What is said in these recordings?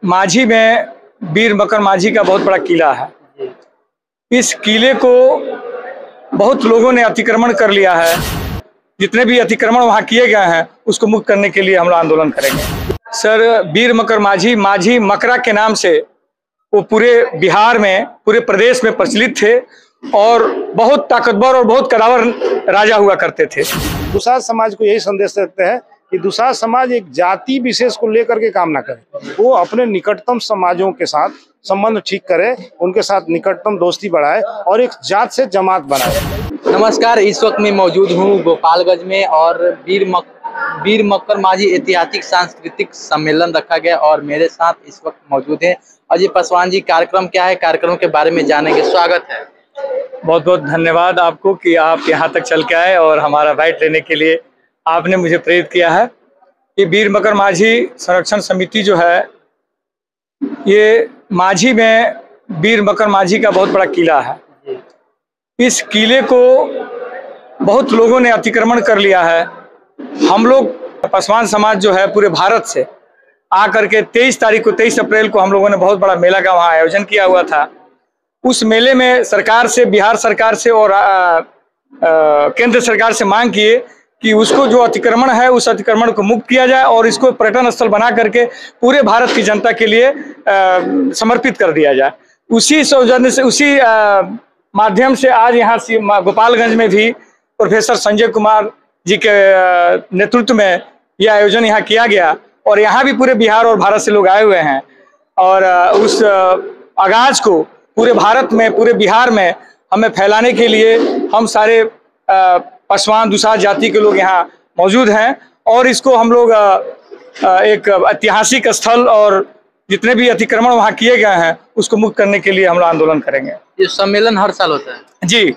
माझी में वीर मकर माझी का बहुत बड़ा किला है। इस किले को बहुत लोगों ने अतिक्रमण कर लिया है। जितने भी अतिक्रमण वहाँ किए गए हैं उसको मुक्त करने के लिए हम लोग आंदोलन करेंगे। सर, वीर मकर माझी माझी मकरा के नाम से वो पूरे बिहार में, पूरे प्रदेश में प्रचलित थे और बहुत ताकतवर और बहुत कदावर राजा हुआ करते थे। दुसाध समाज को यही संदेश देते हैं कि दुसाध समाज एक जाति विशेष को लेकर के काम ना करे, वो अपने निकटतम समाजों के साथ संबंध ठीक करे, उनके साथ निकटतम दोस्ती बढ़ाए और एक जात से जमात बनाए। नमस्कार, इस वक्त मैं मौजूद हूँ गोपालगंज में और वीर मकर माझी ऐतिहासिक सांस्कृतिक सम्मेलन रखा गया और मेरे साथ इस वक्त मौजूद है अजय पासवान जी। कार्यक्रम क्या है, कार्यक्रम के बारे में जानेंगे। स्वागत है। बहुत बहुत धन्यवाद आपको कि आप यहाँ तक चल के आए और हमारा बाइट लेने के लिए आपने मुझे प्रेरित किया है। ये वीर मकर माझी संरक्षण समिति जो है, ये माझी में वीर मकर माझी का बहुत बड़ा किला है। इस किले को बहुत लोगों ने अतिक्रमण कर लिया है। हम लोग पासवान समाज जो है पूरे भारत से आकर के 23 अप्रैल को हम लोगों ने बहुत बड़ा मेला का वहाँ आयोजन किया हुआ था। उस मेले में सरकार से, बिहार सरकार से और केंद्र सरकार से मांग किए कि उसको जो अतिक्रमण है उस अतिक्रमण को मुक्त किया जाए और इसको पर्यटन स्थल बना करके पूरे भारत की जनता के लिए समर्पित कर दिया जाए। उसी सौजन्य से, उसी माध्यम से आज यहाँ गोपालगंज में भी प्रोफेसर संजय कुमार जी के नेतृत्व में यह आयोजन यहाँ किया गया और यहाँ भी पूरे बिहार और भारत से लोग आए हुए हैं और उस आगाज को पूरे भारत में, पूरे बिहार में हमें फैलाने के लिए हम सारे पासवान दुसाध जाति के लोग यहाँ मौजूद हैं और इसको हम लोग एक ऐतिहासिक स्थल और जितने भी अतिक्रमण वहाँ किए गए हैं उसको मुक्त करने के लिए हम लोग आंदोलन करेंगे। ये सम्मेलन हर साल होता है जी,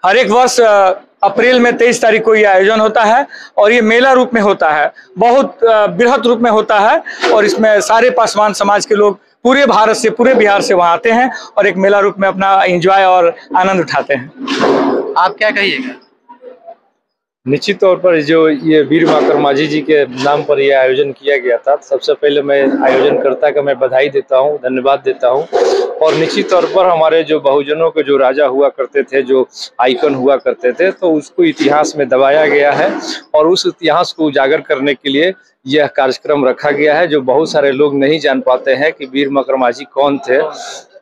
हर एक वर्ष अप्रैल में 23 तारीख को ये आयोजन होता है और ये मेला रूप में होता है, बहुत बृहद रूप में होता है और इसमें सारे पासवान समाज के लोग पूरे भारत से, पूरे बिहार से वहाँ आते हैं और एक मेला रूप में अपना एंजॉय और आनंद उठाते हैं। आप क्या कहिएगा? निश्चित तौर पर जो ये वीर मकर माझी जी के नाम पर यह आयोजन किया गया था, सबसे पहले मैं आयोजनकर्ता का मैं बधाई देता हूं, धन्यवाद देता हूं। और निश्चित तौर पर हमारे जो बहुजनों के जो राजा हुआ करते थे, जो आइकन हुआ करते थे, तो उसको इतिहास में दबाया गया है और उस इतिहास को उजागर करने के लिए यह कार्यक्रम रखा गया है। जो बहुत सारे लोग नहीं जान पाते हैं कि वीर मकर माझी कौन थे,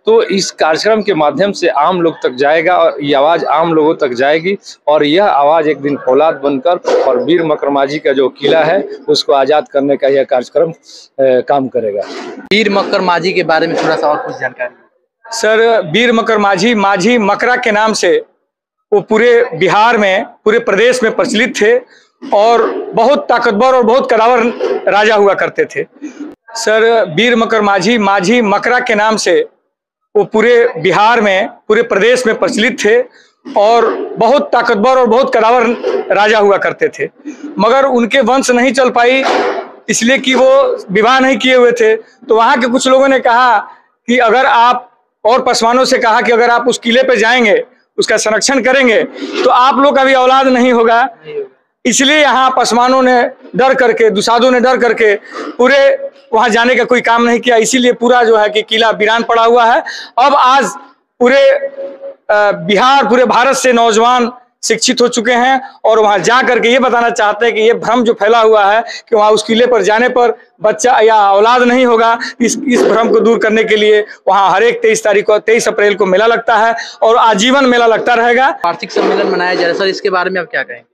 तो इस कार्यक्रम के माध्यम से आम लोग तक जाएगा और ये आवाज़ आम लोगों तक जाएगी और यह आवाज़ एक दिन फौलाद बनकर और वीर मकर माझी का जो किला है उसको आज़ाद करने का यह कार्यक्रम काम करेगा। वीर मकर माझी के बारे में थोड़ा सा और कुछ जानकारी। सर, वीर मकर माझी माझी मकरा के नाम से वो पूरे बिहार में, पूरे प्रदेश में प्रचलित थे और बहुत ताकतवर और बहुत कदावर राजा हुआ करते थे। सर, वीर मकर माझी माझी मकरा के नाम से वो पूरे बिहार में, पूरे प्रदेश में प्रचलित थे और बहुत ताकतवर और बहुत कदावर राजा हुआ करते थे, मगर उनके वंश नहीं चल पाई इसलिए कि वो विवाह नहीं किए हुए थे। तो वहाँ के कुछ लोगों ने कहा कि अगर आप, और पासवानों से कहा कि अगर आप उस किले पे जाएंगे, उसका संरक्षण करेंगे तो आप लोग का भी औलाद नहीं होगा। इसलिए यहाँ पासवानों ने डर करके, दुसाधों ने डर करके पूरे वहाँ जाने का कोई काम नहीं किया। इसीलिए पूरा जो है कि किला वीरान पड़ा हुआ है। अब आज पूरे बिहार, पूरे भारत से नौजवान शिक्षित हो चुके हैं और वहाँ जा करके ये बताना चाहते हैं कि ये भ्रम जो फैला हुआ है कि वहाँ उस किले पर जाने पर बच्चा या औलाद नहीं होगा, इस भ्रम को दूर करने के लिए वहाँ हर एक 23 अप्रैल को मेला लगता है और आजीवन मेला लगता रहेगा। आर्थिक सम्मेलन मनाया जा रहा है सर, इसके बारे में आप क्या कहेंगे?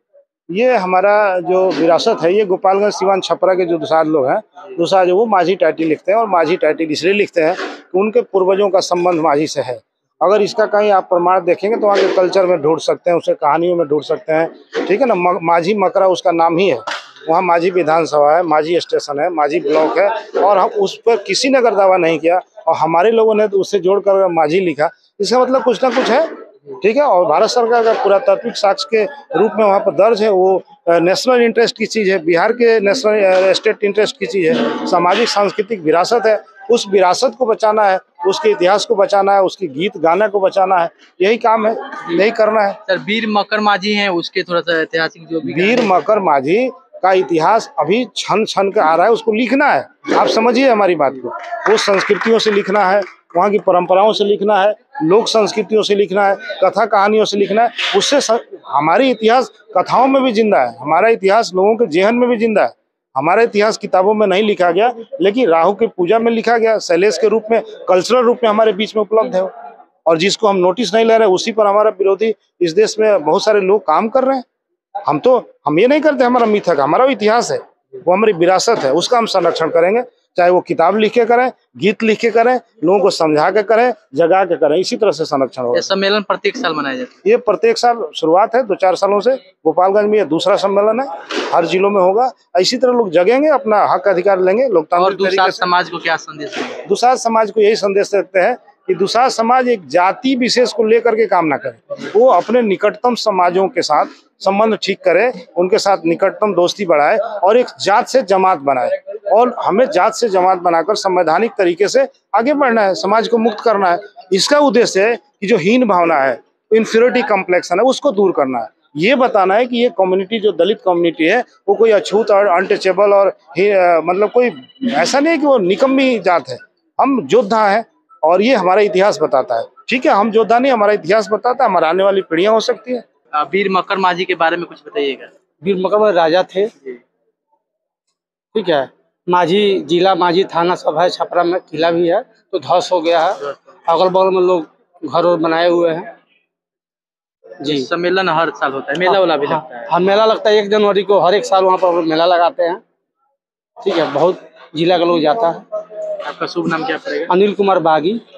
ये हमारा जो विरासत है, ये गोपालगंज सिवान छपरा के जो दुसाध लोग हैं, दुसाध वो माझी टाइटल लिखते हैं और माझी टाइटल इसलिए लिखते हैं कि उनके पूर्वजों का संबंध माझी से है। अगर इसका कहीं आप प्रमाण देखेंगे तो वहाँ के कल्चर में ढूंढ सकते हैं, उसके कहानियों में ढूंढ सकते हैं, ठीक है ना। माझी मकरा उसका नाम ही है। वहाँ माझी विधानसभा है, माझी स्टेशन है, माझी ब्लॉक है और हम उस पर किसी ने अगर दावा नहीं किया और हमारे लोगों ने तो उससे जोड़कर माझी लिखा, इसका मतलब कुछ ना कुछ है, ठीक है। और भारत सरकार का पुरातात्विक साक्ष्य के रूप में वहाँ पर दर्ज है। वो नेशनल इंटरेस्ट की चीज़ है, बिहार के नेशनल स्टेट इंटरेस्ट की चीज़ है, सामाजिक सांस्कृतिक विरासत है। उस विरासत को बचाना है, उसके इतिहास को बचाना है, उसके गीत गाने को बचाना है, यही काम है, यही करना है। सर, वीर मकर माझी हैं, उसके थोड़ा सा ऐतिहासिक जो भी वीर मकर माझी का इतिहास अभी छन छन के आ रहा है, उसको लिखना है। आप समझिए हमारी बात को, वो संस्कृतियों से लिखना है, वहाँ की परंपराओं से लिखना है, लोक संस्कृतियों से लिखना है, कथा कहानियों से लिखना है। उससे हमारी इतिहास कथाओं में भी जिंदा है, हमारा इतिहास लोगों के जेहन में भी जिंदा है। हमारा इतिहास किताबों में नहीं लिखा गया, लेकिन राहु की पूजा में लिखा गया, शैलेश के रूप में, कल्चरल रूप में हमारे बीच में उपलब्ध है। और जिसको हम नोटिस नहीं ले रहे, उसी पर हमारा विरोधी इस देश में बहुत सारे लोग काम कर रहे हैं। हम ये नहीं करते, हमारा मिथक, हमारा इतिहास है, वो हमारी विरासत है, उसका हम संरक्षण करेंगे। चाहे वो किताब लिख के करें, गीत लिख के करें, लोगों को समझा के करें, जगा के करें, इसी तरह से संरक्षण होगा। ये सम्मेलन प्रत्येक साल मनाया जाता है? ये प्रत्येक साल शुरुआत है 2-4 सालों से। गोपालगंज में ये दूसरा सम्मेलन है, हर जिलों में होगा। इसी तरह लोग जगेंगे, अपना हक अधिकार लेंगे लोकतांत्रिक तरीके से। दुसाध समाज को क्या संदेश देंगे? दुसाध समाज को यही संदेश देते हैं कि दुसाध समाज एक जाति विशेष को लेकर के काम ना करे, वो अपने निकटतम समाजों के साथ संबंध ठीक करे, उनके साथ निकटतम दोस्ती बढ़ाए और एक जात से जमात बनाए। और हमें जात से जमात बनाकर संवैधानिक तरीके से आगे बढ़ना है, समाज को मुक्त करना है। इसका उद्देश्य है कि जो हीन भावना है, इंफीरियरिटी कॉम्प्लेक्सन है, उसको दूर करना है। ये बताना है कि ये कम्युनिटी जो दलित कम्युनिटी है, वो कोई अछूत और अनटचेबल और मतलब कोई ऐसा नहीं है कि वो निकम्मी जात है। हम योद्धा हैं और ये हमारा इतिहास बताता है। ठीक है, हम योद्धा नहीं, हमारा इतिहास बताता है, हमारा आने वाली पीढ़ियां हो सकती है। वीर मक्कर माझी के बारे में कुछ बताइएगा। वीर मक्कर राजा थे, ठीक है। माझी जिला, माझी थाना सब है, छपरा में किला भी है, तो ध्वस्त हो गया है। अगल बगल में लोग घर बनाए हुए हैं जी। सम्मेलन हर साल होता है, मेला वाला भी लगता है? हाँ, मेला लगता है 1 जनवरी को, हर एक साल वहाँ पर मेला लगाते हैं, ठीक है। बहुत जिला का लोग जाता है। आपका शुभ नाम क्या पड़ेगा? अनिल कुमार बागी।